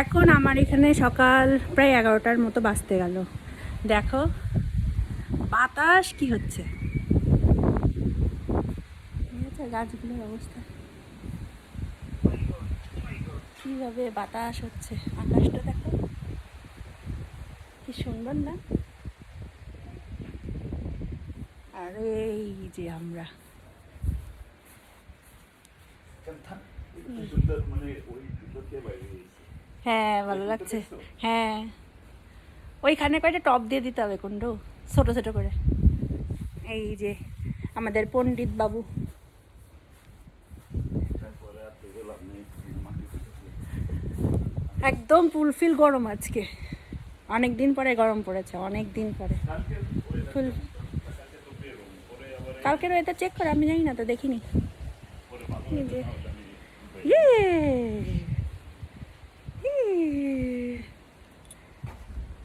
এখন আমার এখানে সকাল প্রায় 11টার মতো বাজতে গেল। দেখো বাতাস কি হচ্ছে, গাছগুলোর অবস্থা কিভাবে বাতাস হচ্ছে, আকাশটা দেখো কি সুন্দর না। আর এই যে আমরা হ্যাঁ ভালো লাগছে। হ্যাঁ ওইখানে কয়টা টপ দিয়ে দিতে হবে কুন্ডু, ছোট ছোট করে। এই যে আমাদের পণ্ডিত বাবু, একদম ফুলফিল গরম আজকে, অনেক দিন পরে গরম পড়েছে, অনেক দিন পরে ফুল। কালকের ওয়েদার চেক করে, আমি জানি না তো, দেখিনি। ইয়ে